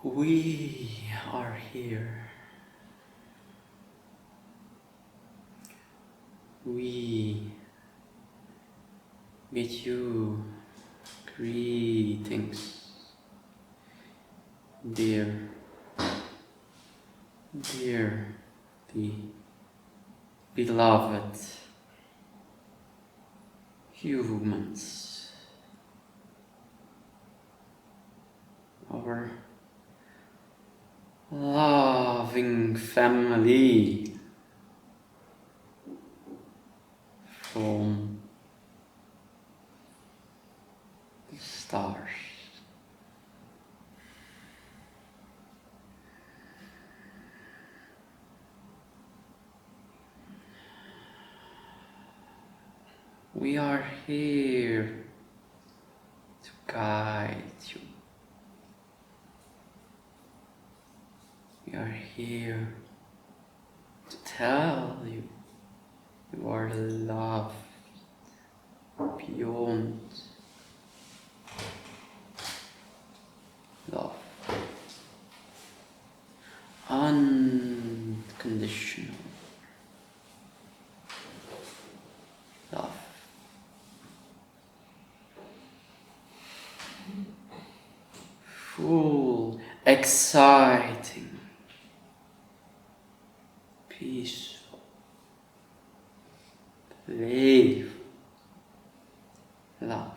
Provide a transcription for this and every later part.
We are here. We bid you greetings, dear the beloved humans, our loving family from the stars. We are here to guide you. We are here to tell you you are loved beyond love. Unconditional love. Full, exciting, peaceful, playful love.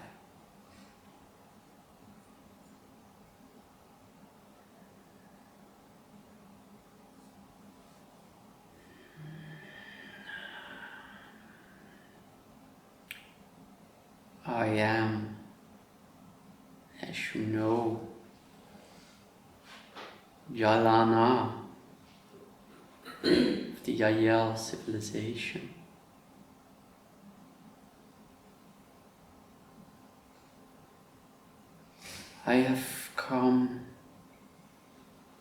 I am, as you know, YahLana of the YahYel civilization. I have come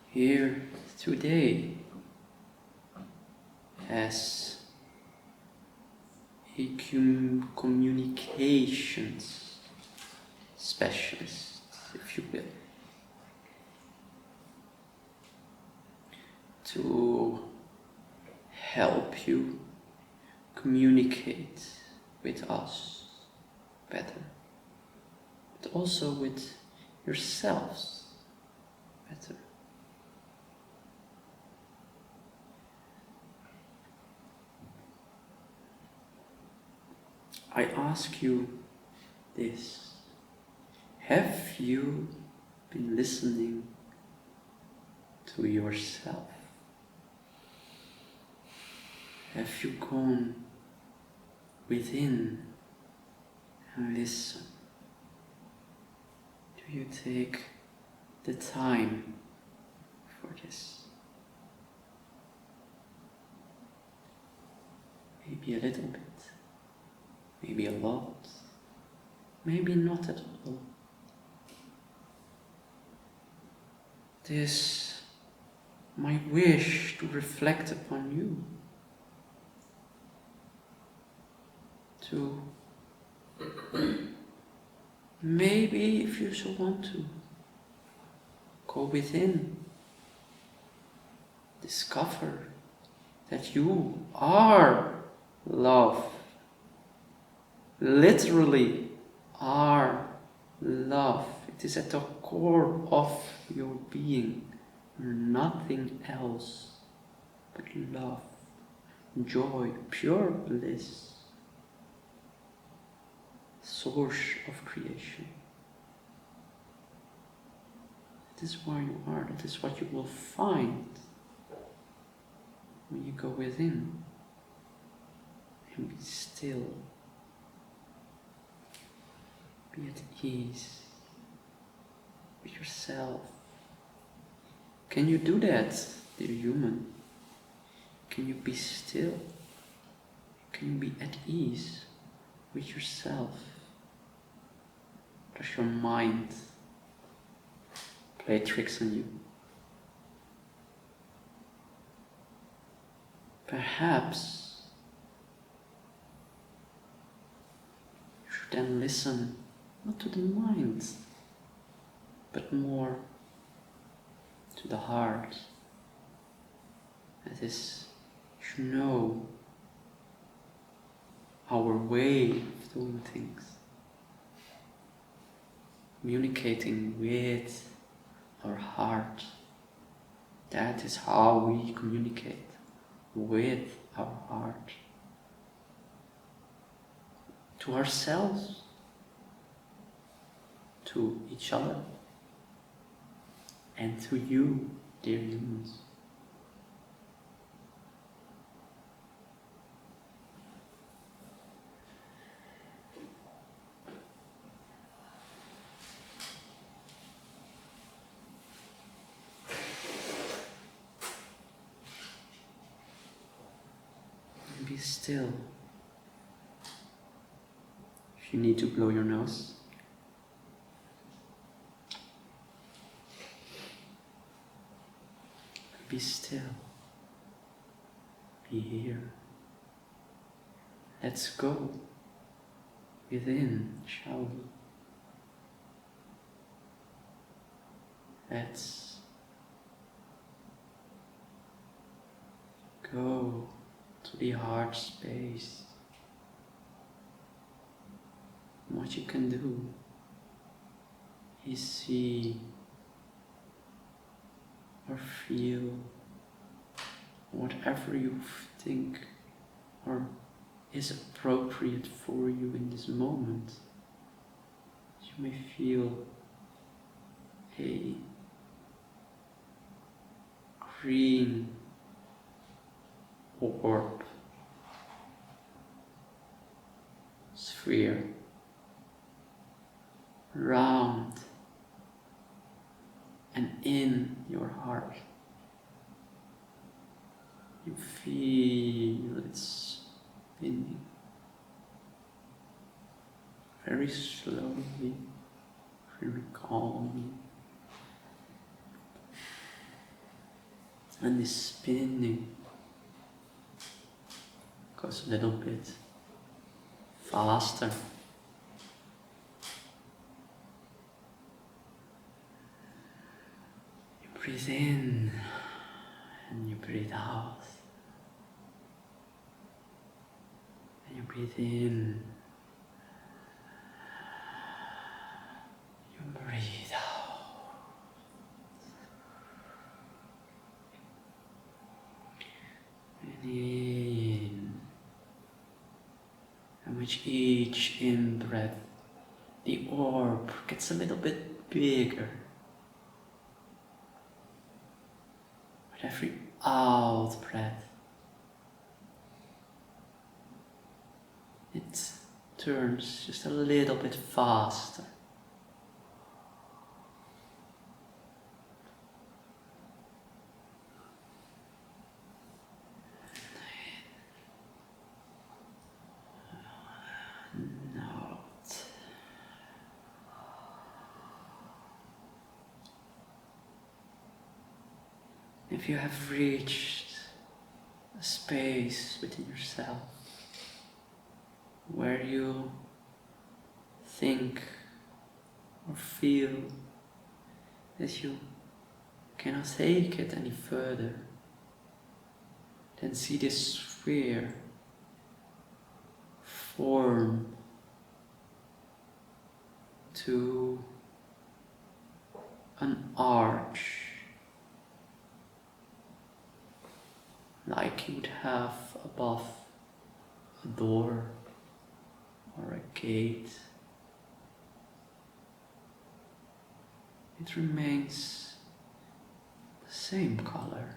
here today as a communications specialist, if you will, to help you communicate with us better, but also with yourselves better. I ask you this: have you been listening to yourself? Have you gone within and listen? Do you take the time for this? Maybe a little bit. Maybe a lot, maybe not at all. It is my wish to reflect upon you, to maybe, if you so want to, go within, discover that you are love. Literally are love. It is at the core of your being. You're nothing else but love, joy, pure bliss, source of creation. That is where you are. That is what you will find when you go within and be still. Be at ease with yourself. Can you do that, dear human? Can you be still? Can you be at ease with yourself? Does your mind play tricks on you? Perhaps you should then listen not to the mind, but more to the heart. That is, you know, our way of doing things. Communicating with our heart. That is how we communicate, with our heart. To ourselves, to each other, and to you, dear humans. Be still. If you need to blow your nose, be still. Be here. Let's go within, shall we? Let's go to the heart space. And what you can do is see or feel whatever you think or is appropriate for you in this moment. You may feel a green orb, sphere, round and in your heart. You feel it spinning very slowly, very calmly. And this spinning goes a little bit faster. You breathe in and you breathe out. And you breathe in. You breathe out. And in. And with each in-breath, the orb gets a little bit bigger. With every out-breath, it turns just a little bit faster. If you have reached a space within yourself where you think or feel that you cannot take it any further, then see this sphere form to an arch, like you'd have above a door or a gate. It remains the same color,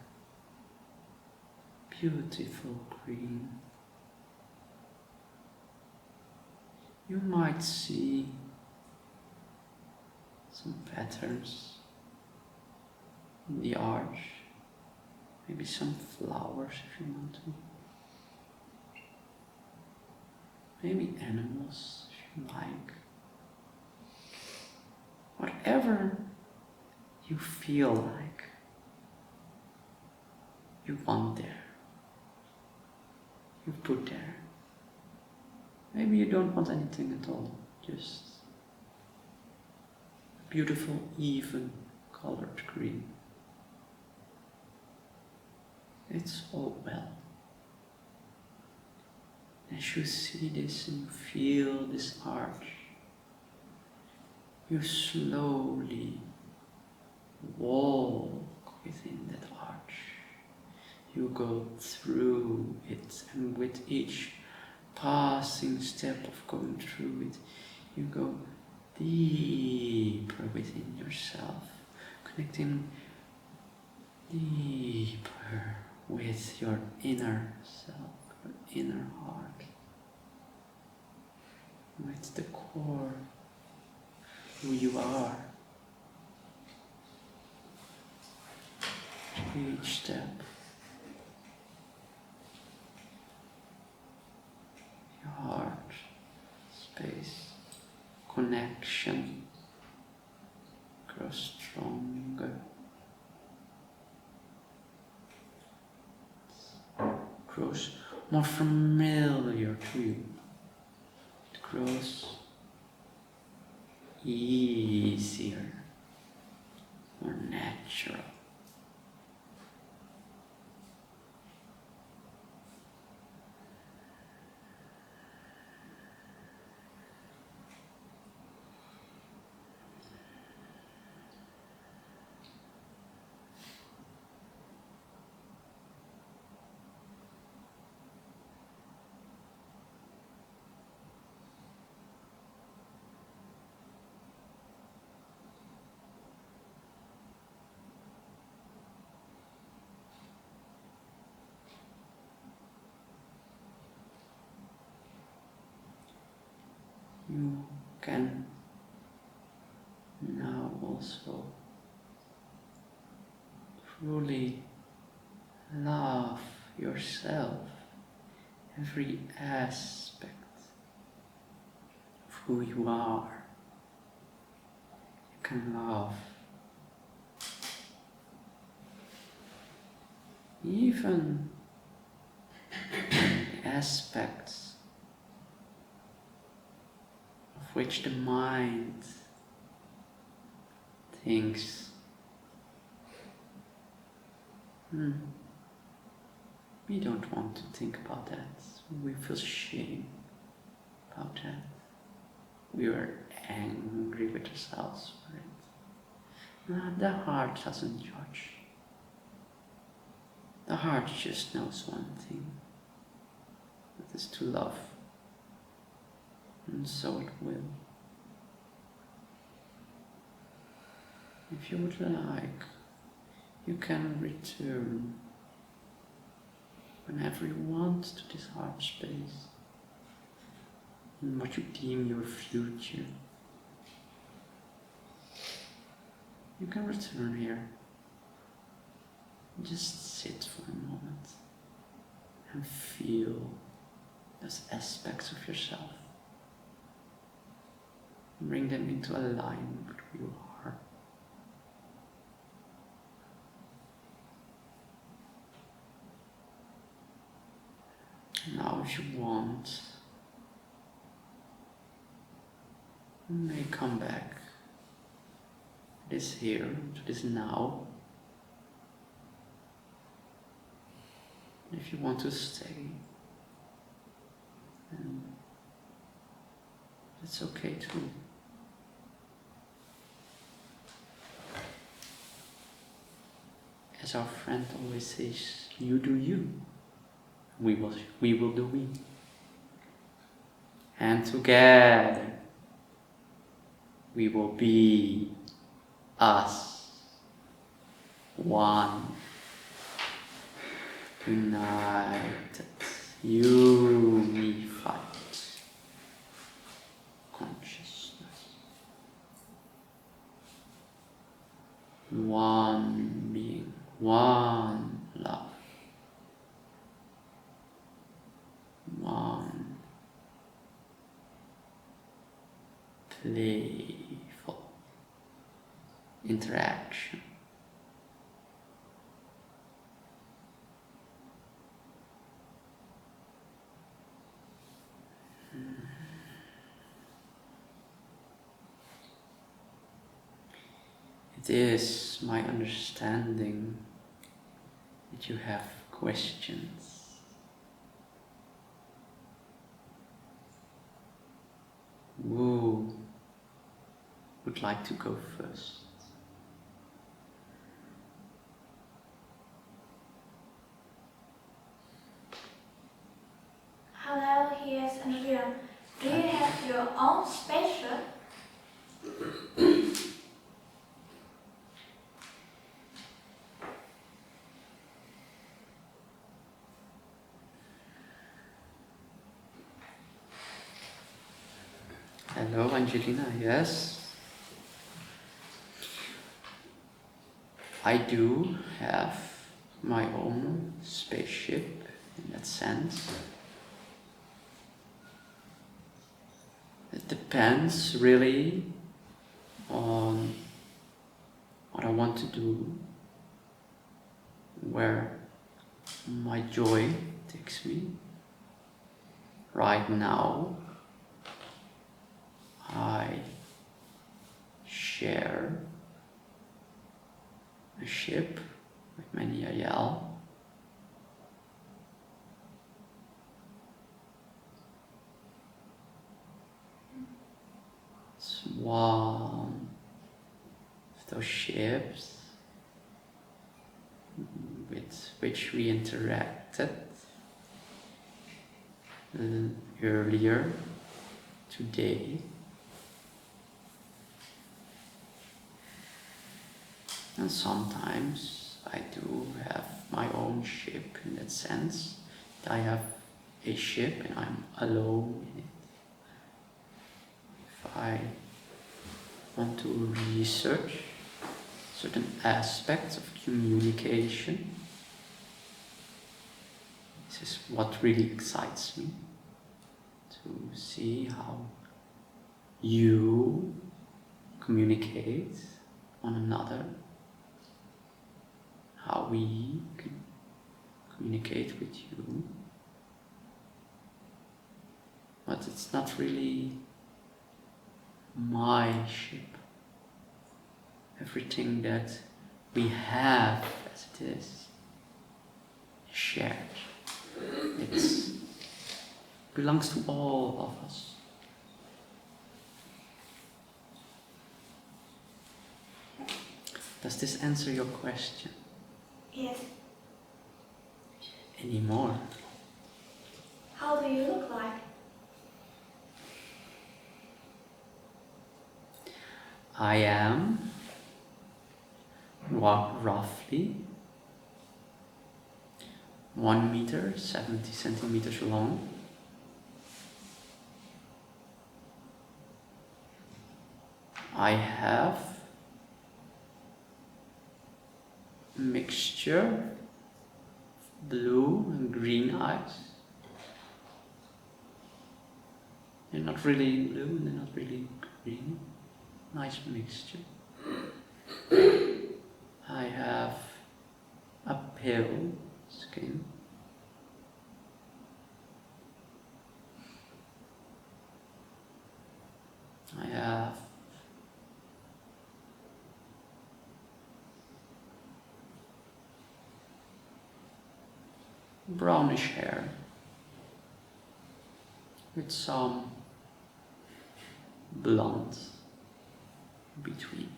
beautiful green. You might see some patterns in the arch. Maybe some flowers if you want to. Maybe animals if you like. Whatever you feel like you want there, you put there. Maybe you don't want anything at all, just a beautiful, even colored green. It's all well. As you see this and you feel this arch, you slowly walk within that arch. You go through it, and with each passing step of going through it, you go deeper within yourself, connecting deeper with your inner self, your inner heart, with the core, who you are. Each step, your heart, space, connection grows stronger, grows more familiar to you. It grows easier, more natural. You can now also truly love yourself, every aspect of who you are. You can love even the aspects of which the mind thinks, we don't want to think about that. We feel shame about that. We are angry with ourselves for it. The heart doesn't judge. The heart just knows one thing, that is to love. And so it will. If you would like, you can return whenever you want to this heart space, in what you deem your future. You can return here. Just sit for a moment and feel those aspects of yourself. Bring them into alignment with who you are. Now, if you want, you may come back to this here, to this now. If you want to stay, then it's okay too. As our friend always says, you do you. We will do we. And together we will be us, one, united, unified consciousness, one being, one love, one playful interaction. It is my understanding that you have questions. Who would like to go first? Hello, here's Anaglyph. Do you have your own spaceship? Hello, Angelina. Yes, I do have my own spaceship in that sense. It depends really on what I want to do, where my joy takes me. Right now, I share a ship with many YahYel. It's one of those ships with which we interacted earlier today. And sometimes I do have my own ship in that sense. I have a ship and I'm alone in it. If I want to research certain aspects of communication, this is what really excites me, to see how you communicate one another, how we can communicate with you. But it's not really my ship. Everything that we have as it is shared. It belongs to all of us. Does this answer your question? Yes. Any more? How do you look like? I am roughly 1 meter 70 centimeters long. I have a mixture of blue and green eyes. They're not really blue and they're not really green. Nice mixture. I have a pale skin. I have brownish hair with some blonde between.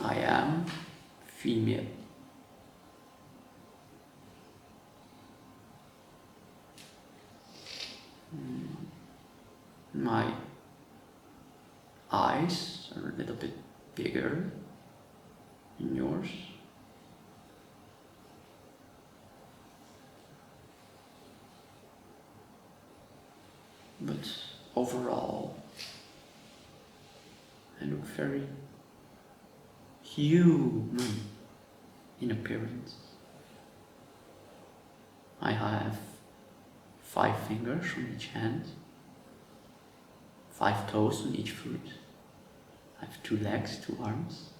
I am female. My eyes are a little bit bigger than yours. But overall, I look very human in appearance. I have 5 fingers on each hand, 5 toes on each foot. I have 2 legs, 2 arms.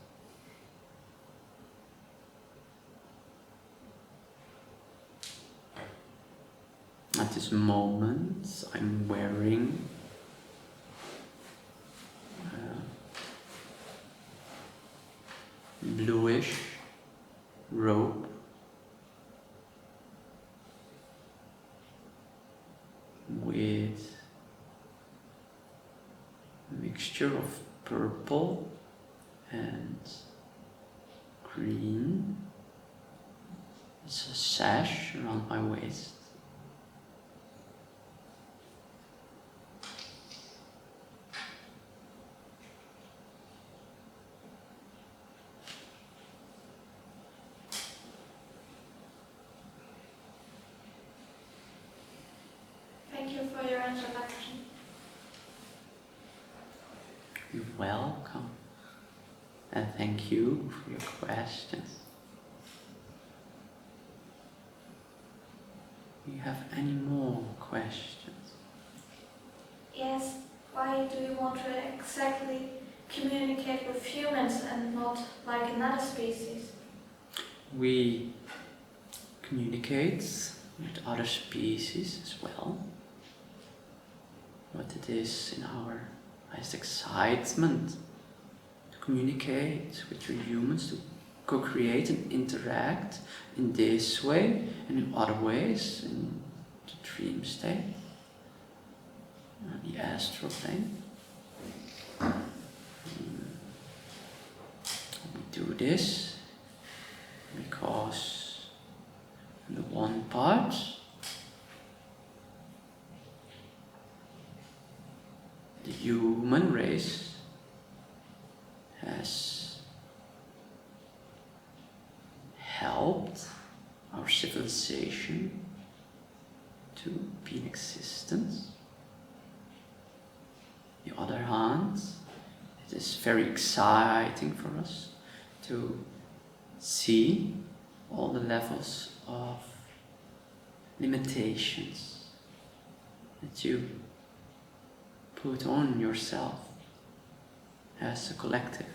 At this moment, I'm wearing with a mixture of purple and green. It's a sash around my waist. Thank you for your introduction. You're welcome. And thank you for your questions. Do you have any more questions? Yes, why do you want to exactly communicate with humans and not like another species? We communicate with other species as well. But it is in our highest excitement to communicate with your humans, to co-create and interact in this way and in other ways, in the dream state, the astral plane. We do this because on the one part, the human race has helped our civilization to be in existence. On the other hand, it is very exciting for us to see all the levels of limitations that you put on yourself as a collective,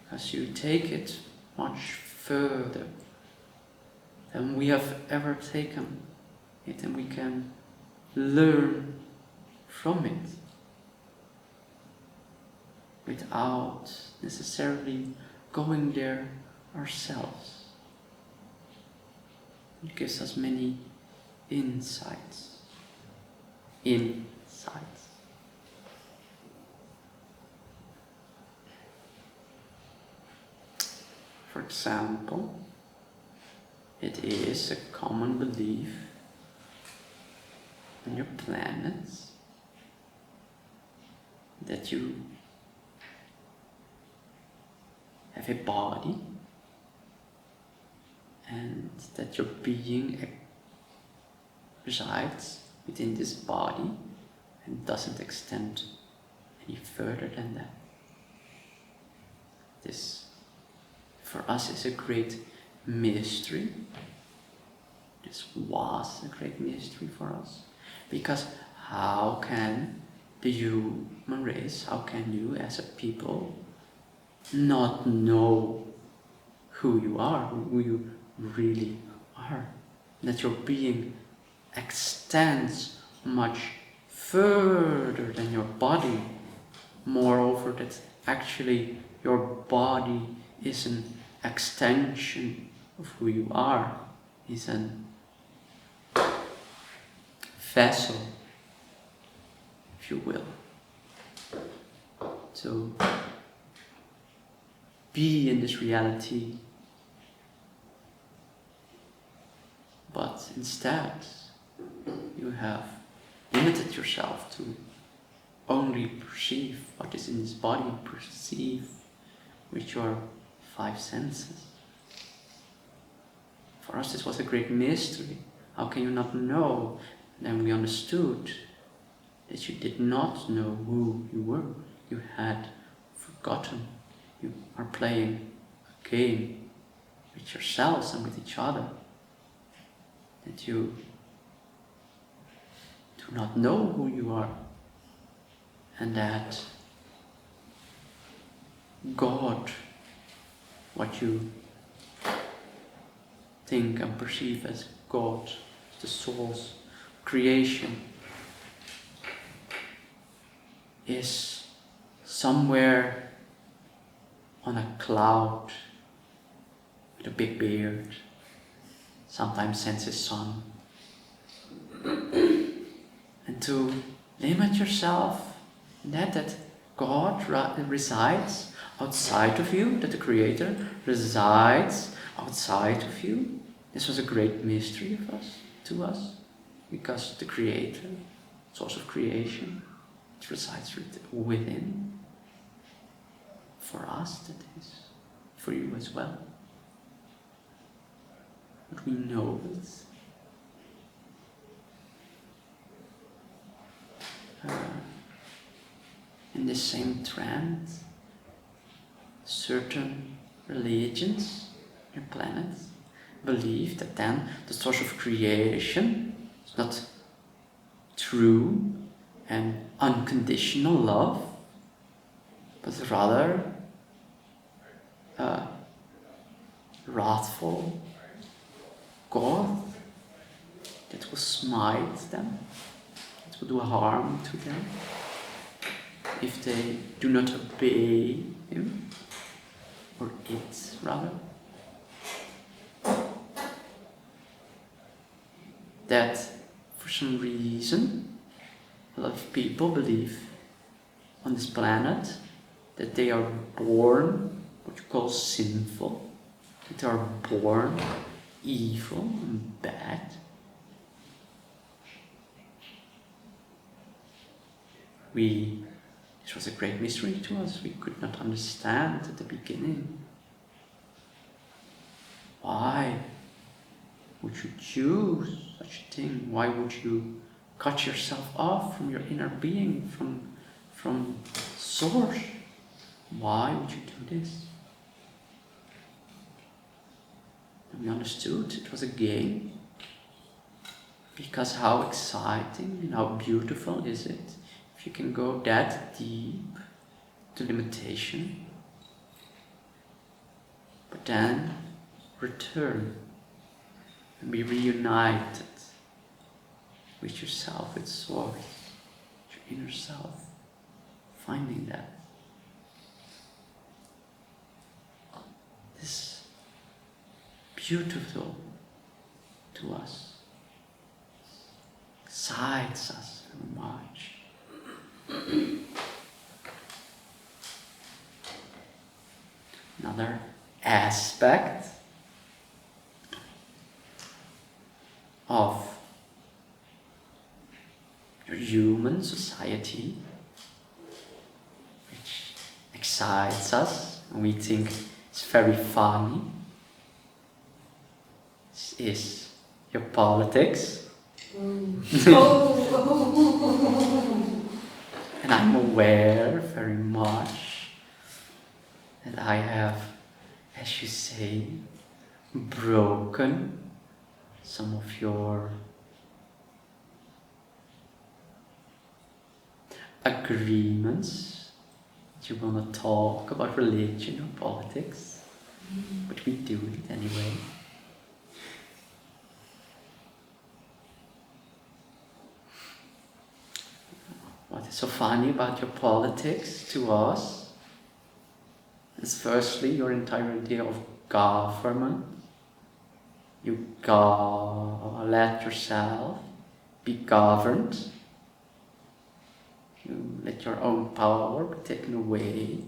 because you take it much further than we have ever taken it, and we can learn from it without necessarily going there ourselves. It gives us many insights. For example, it is a common belief on your planets that you have a body and that your being resides within this body and doesn't extend any further than that. This, for us, is a great mystery. This was a great mystery for us, because how can the human race, how can you as a people not know who you are, who you really are, that your being extends much further than your body. Moreover, that actually your body is an extension of who you are, is a vessel, if you will, to be in this reality. But instead, you have limited yourself to only perceive what is in this body, perceive with your 5 senses. For us, this was a great mystery. How can you not know? Then we understood that you did not know who you were. You had forgotten. You are playing a game with yourselves and with each other. That you do not know who you are, and that God, what you think and perceive as God, the soul's creation, is somewhere on a cloud with a big beard, sometimes senses sun. to limit yourself in that God resides outside of you, that the Creator resides outside of you. This was a great mystery to us, because the Creator, source of creation, it resides within. For us, that is. For you as well. But we know it. In this same trend, certain religions and planets believe that then the source of creation is not true and unconditional love, but rather wrathful God that will smite them, that will do harm to them if they do not obey Him, or it rather. That for some reason a lot of people believe on this planet that they are born what you call sinful, that they are born evil and bad. This was a great mystery to us. We could not understand at the beginning. Why would you choose such a thing? Why would you cut yourself off from your inner being, from Source? Why would you do this? And we understood it was a game, because how exciting and how beautiful is it if you can go that deep to limitation, but then return and be reunited with yourself, with Source, your inner self, finding that. This beautiful to us, excites us very much. Another aspect of your human society which excites us and we think it's very funny is your politics. And I'm aware very much that I have, as you say, broken some of your agreements. You will not talk about religion or politics, but we do it anyway. What is so funny about your politics to us is firstly your entire idea of government. You let yourself be governed. You let your own power be taken away,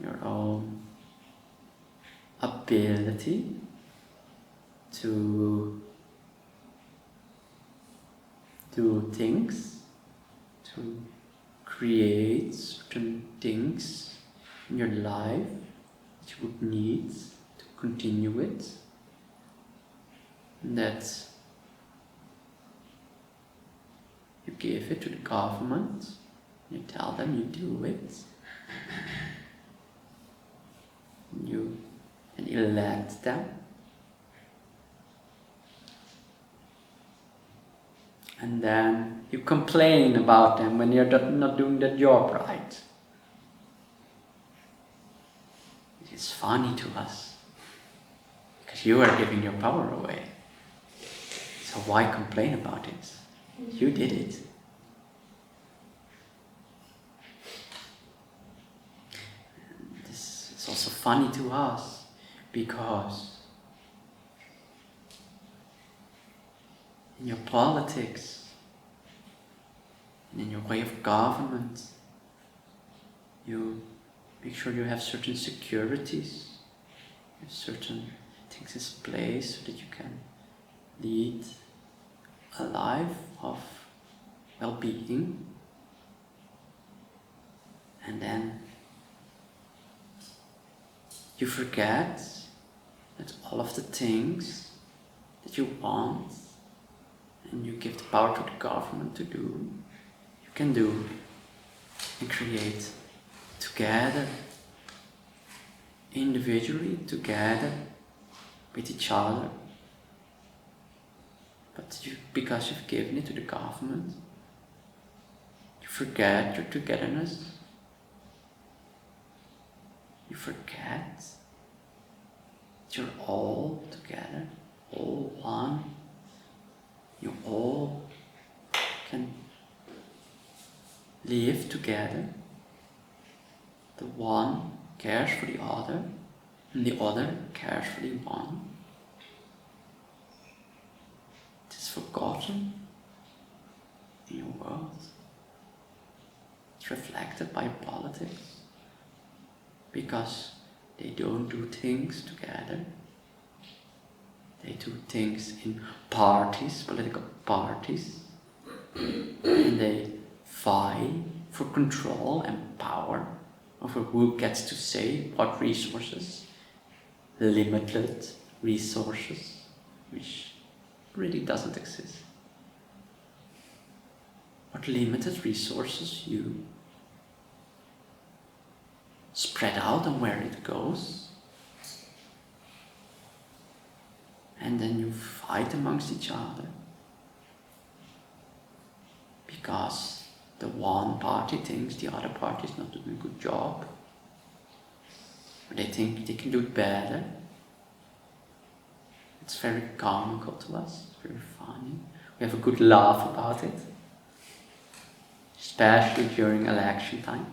your own ability to do things, to create certain things in your life that you would need to continue it. And that you give it to the government, you tell them you do it, you elect them, and then you complain about them when you're not doing their job right. It's funny to us, because you are giving your power away. So why complain about it? You did it. And this is also funny to us, because in your politics, And in your way of government, you make sure you have certain securities, you have certain things in place so that you can lead a life of well-being. And then you forget that all of the things that you want and you give the power to the government to do, you can do and create together, individually, together with each other. But because you've given it to the government, you forget your togetherness. You forget that you're all together, all one. You all can live together. The one cares for the other, and the other cares for the one. It is forgotten in your world. It's reflected by politics, because they don't do things together. They do things in parties, political parties, and they fight for control and power over who gets to say what resources, limited resources, which really doesn't exist. What limited resources you spread out and where it goes, and then you fight amongst each other because the one party thinks the other party is not doing a good job, or they think they can do it better. It's very comical to us, it's very funny. We have a good laugh about it, especially during election time.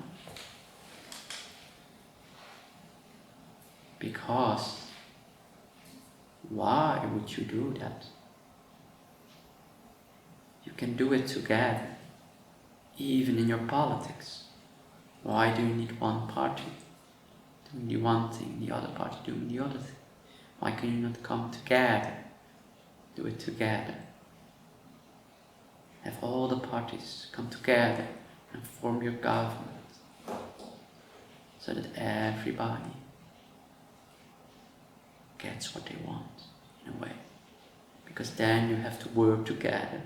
Because why would you do that? You can do it together, even in your politics. Why do you need one party doing the one thing, the other party doing the other thing? Why can you not come together, do it together? Have all the parties come together and form your government, so that everybody gets what they want, in a way. Because then you have to work together.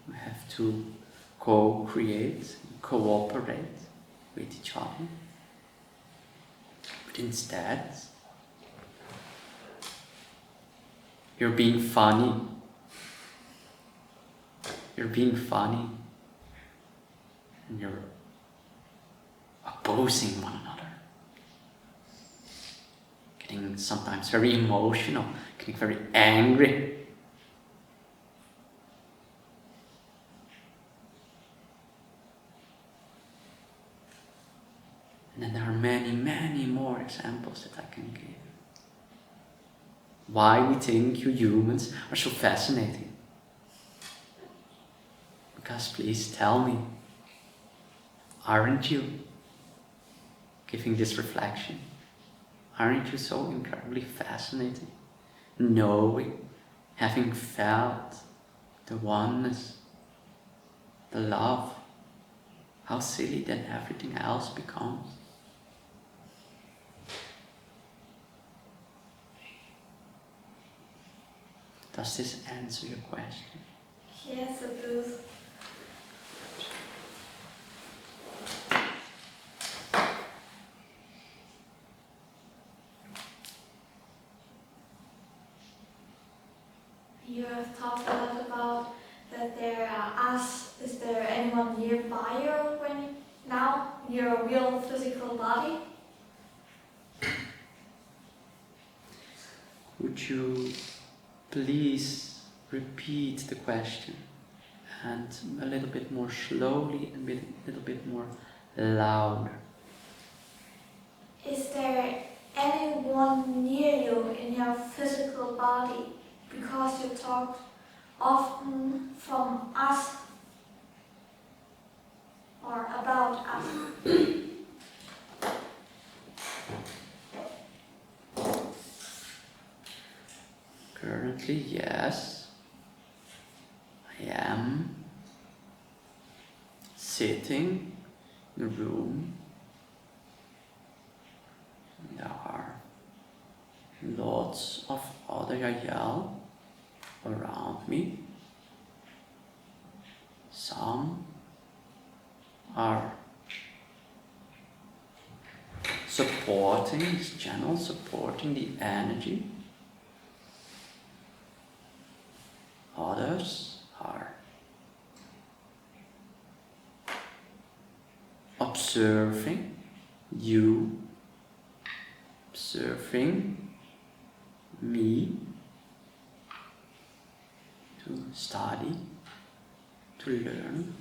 You have to co-create, cooperate with each other. But instead, you're being funny. You're being funny. And you're opposing one another. Getting sometimes very emotional, getting very angry. And then there are many, many more examples that I can give. Why we think you humans are so fascinating. Because please tell me, aren't you giving this reflection? Aren't you so incredibly fascinating? Knowing, having felt the oneness, the love, how silly then everything else becomes. Does this answer your question? Yes, it does. You have talked a lot about that there are us. Is there anyone nearby you when now your real physical body? Would you please repeat the question, and a little bit more slowly and a little bit more louder? Is there anyone near you in your physical body? Because you talk often from us. or about us? Currently, yes. I am sitting in a room. There are lots of other YahYel around me. Some are supporting this channel, supporting the energy. Others are observing you, observing me, to study, to learn.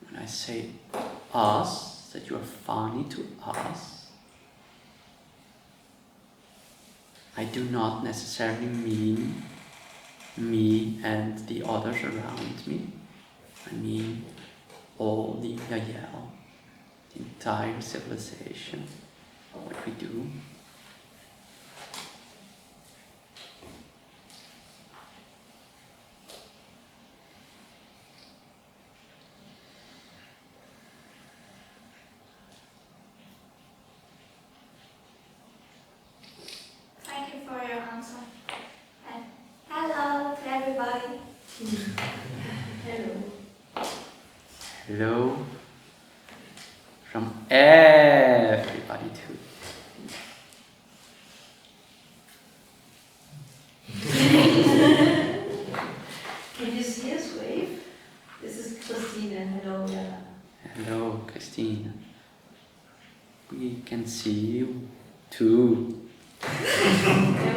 When I say us, that you are funny to us, I do not necessarily mean me and the others around me. I mean all the YahYel, the entire civilization, what we do. Thank you for your answer. And hello to everybody. Hello. Hello from everybody too. Can you see us wave? This is Christina. Hello, YahLana. Hello, Christine. We can see you too. I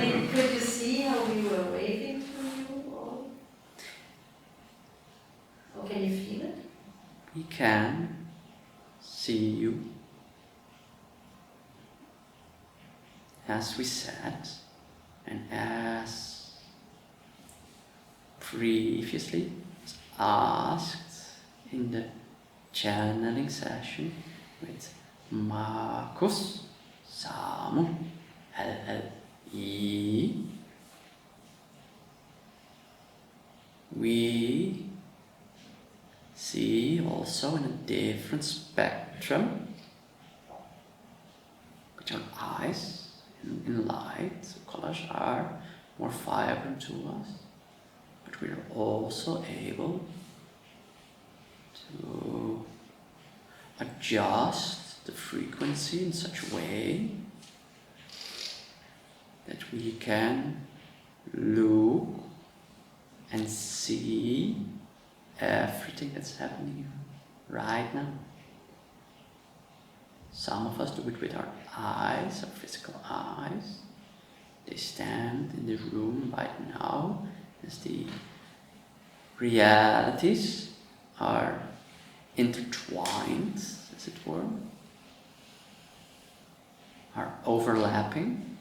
mean, could you see how we were waving to you all? Or can you feel it? We can see you. As we said, and as previously asked in the channeling session with Markus, Samu, LLI, we see also in a different spectrum, which are eyes in light. So colors are more vibrant to us, but we are also able to adjust the frequency in such a way that we can look and see everything that's happening right now. Some of us do it with our eyes, our physical eyes. They stand in the room right now as the realities are intertwined, as it were, are overlapping.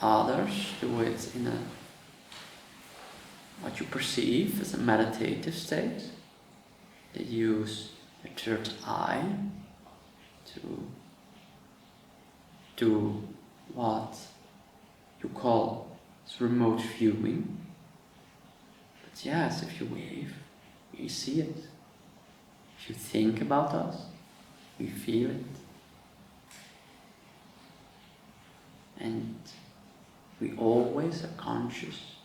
Others do it in a what you perceive as a meditative state. They use the third eye to do what you call remote viewing. But yes, if you wave, we see it. If you think about us, we feel it. And we always are conscious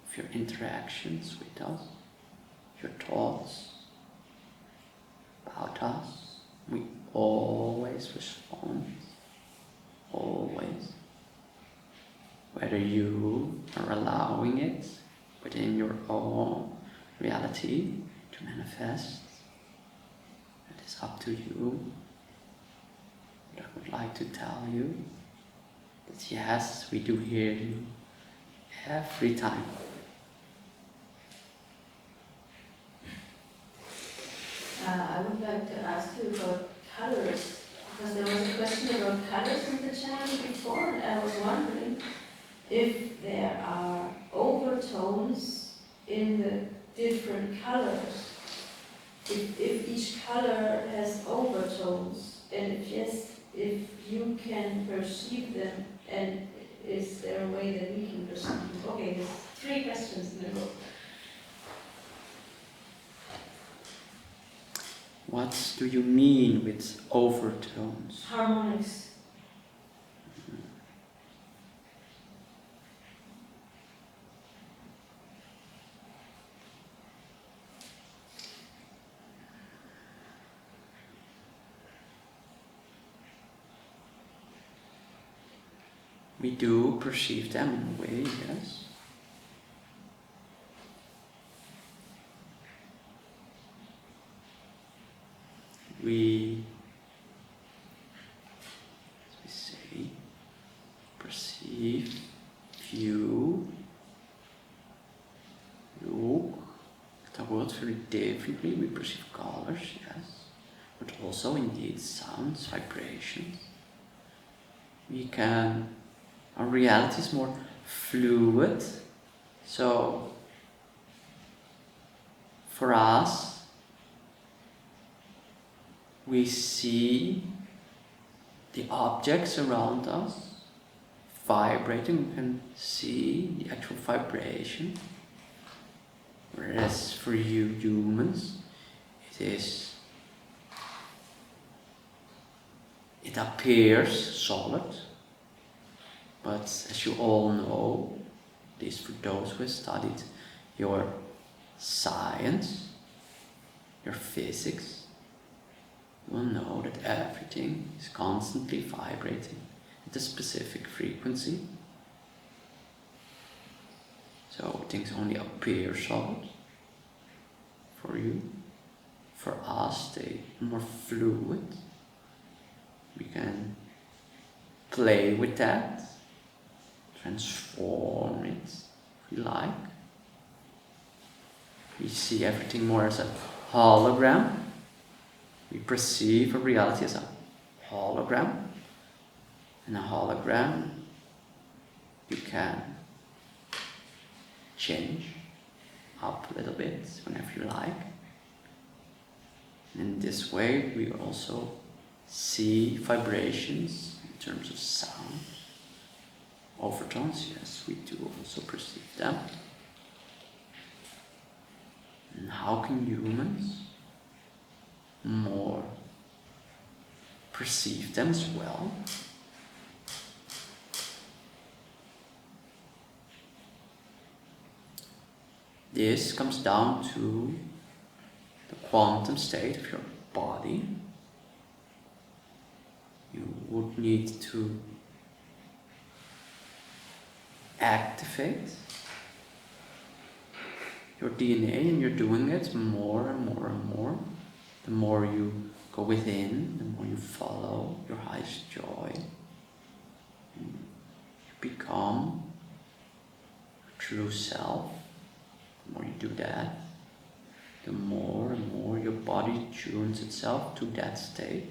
of your interactions with us, your thoughts about us. We always respond, always. Whether you are allowing it within your own reality to manifest, it is up to you. But I would like to tell you that yes, we do hear you every time. I would like to ask you about colors, because there was a question about colors in the channel before, and I was wondering if there are overtones in the different colors, if each color has overtones, and if yes, if you can perceive them, and is there a way that we can perceive them? Okay, there's 3 questions in a row. What do you mean with overtones? Harmonics. We do perceive them in a way, yes. We say, perceive, view, look at the world very differently. We perceive colors, yes, but also indeed sounds, vibrations. Our reality is more fluid, so for us, we see the objects around us vibrating, we can see the actual vibration, whereas for you humans, it appears solid, but as you all know, at least for those who have studied your science, your physics, you will know that everything is constantly vibrating at a specific frequency. So things only appear solid for you. For us, they are more fluid. We can play with that, transform it if we like. We see everything more as a hologram. We perceive a reality as a hologram. And a hologram you can change up a little bit whenever you like. And in this way we also see vibrations in terms of sound. Overtones, yes, we do also perceive them. And how can humans more perceive them as well? This comes down to the quantum state of your body. You would need to activate your DNA, and you're doing it more and more and more. The more you go within, the more you follow your highest joy. And you become your true self. The more you do that, the more and more your body tunes itself to that state,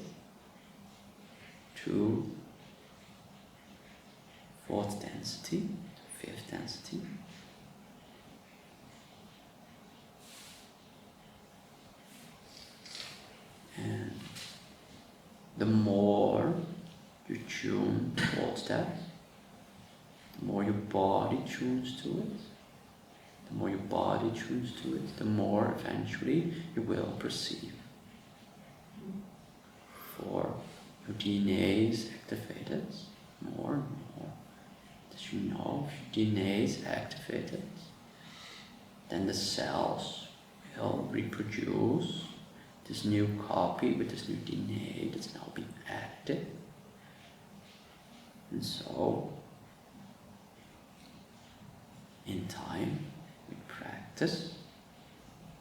to 4th density, to 5th density. And the more you tune towards that, the more your body tunes to it. The more your body tunes to it, the more eventually you will perceive. For your DNA is activated more and more. As you know, if your DNA is activated, then the cells will reproduce this new copy with this new DNA that's now been added. And so, in time, with practice,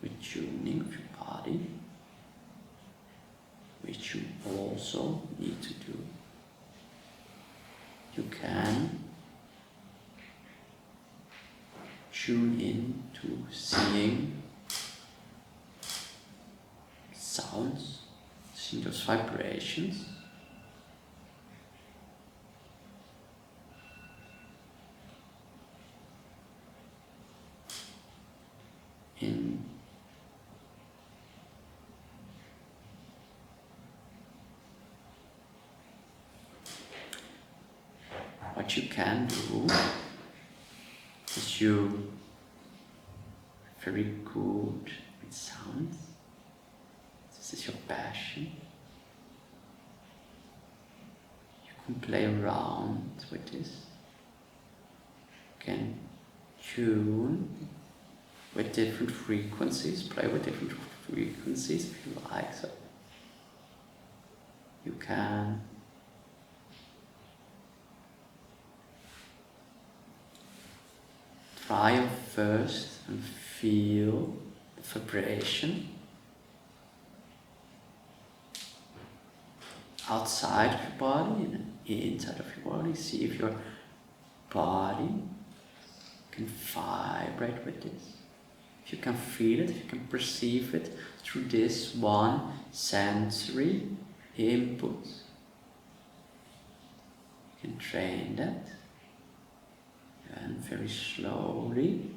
with tuning of your body, which you also need to do, you can tune in to seeing sounds, seeing those vibrations. in what you can do is you are very good with sounds. This is your passion. You can play around with this. You can tune with different frequencies, play with different frequencies if you like. So you can try your first and feel the vibration outside of your body and inside of your body. See if your body can vibrate with this. If you can feel it, if you can perceive it through this one sensory input, you can train that. And very slowly,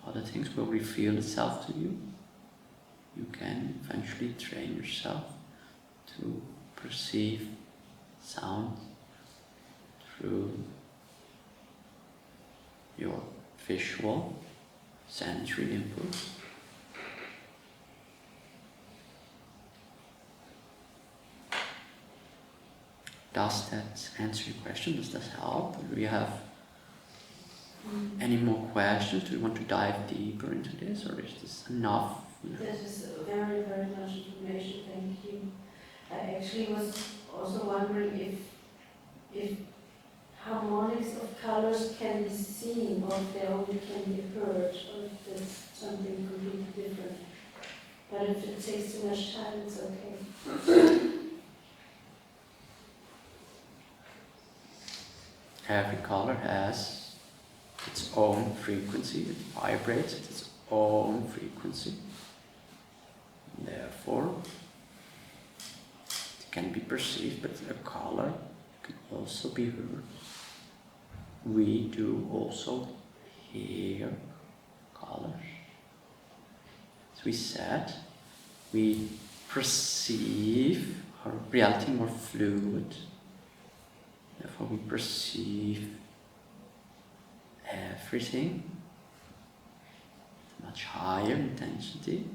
other things will reveal itself to you. You can eventually train yourself to perceive sound through your visual sensory input. Does that answer your question? Does that help? Do you have any more questions? Do you want to dive deeper into this, or is this enough? That is very, very much information, thank you. I actually was also wondering if harmonics of colors can be seen, or if they only can be heard, or if that's something completely different. But if it takes too much time, it's okay. Every color has its own frequency, it vibrates at its own frequency. Therefore, it can be perceived, but a color can also be heard. We do also hear colors. As we said, we perceive our reality more fluid. Therefore, we perceive everything much higher intensity.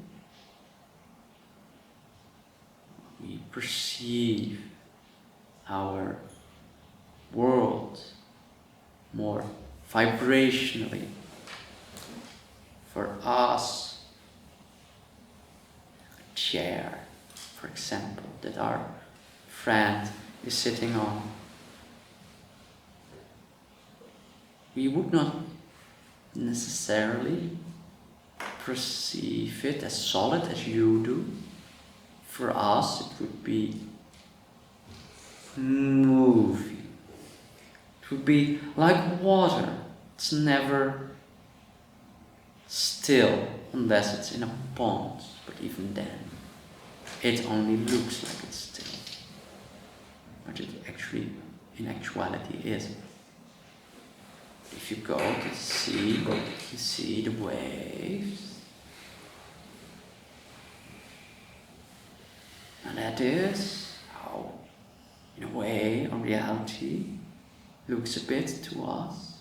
We perceive our world more vibrationally. For us, a chair, for example, that our friend is sitting on, we would not necessarily perceive it as solid as you do. For us, it would be moving. It would be like water. It's never still unless it's in a pond. But even then, it only looks like it's still. But it actually, in actuality, isn't. If you go to the sea, you see the waves. And that is how, in a way, our reality looks a bit to us.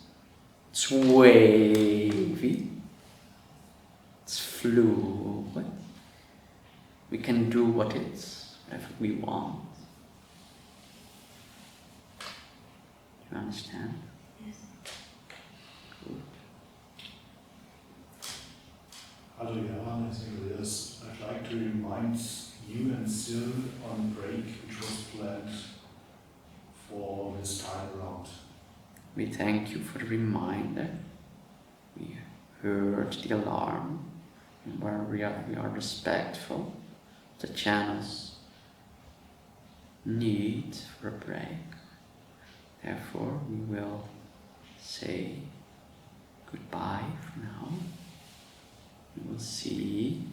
It's wavy. It's fluid. We can do whatever we want. Do you understand? Yes. Good. Hello, YahLana, I think it is. I'd like to remind you and Sil on break, which was planned for this time around. We thank you for the reminder. We heard the alarm, and where we are respectful. The channel's need for a break. Therefore, we will say goodbye for now. We will see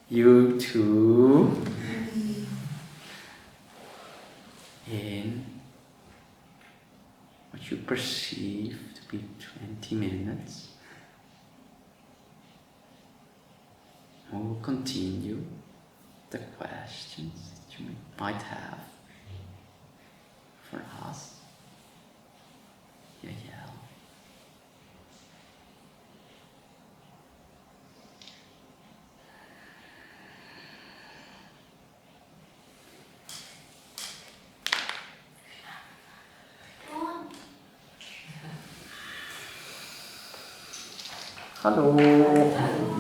you two in what you perceive to be 20 minutes. And we'll continue the questions that you might have for us. YahYel. Go on. Hallo.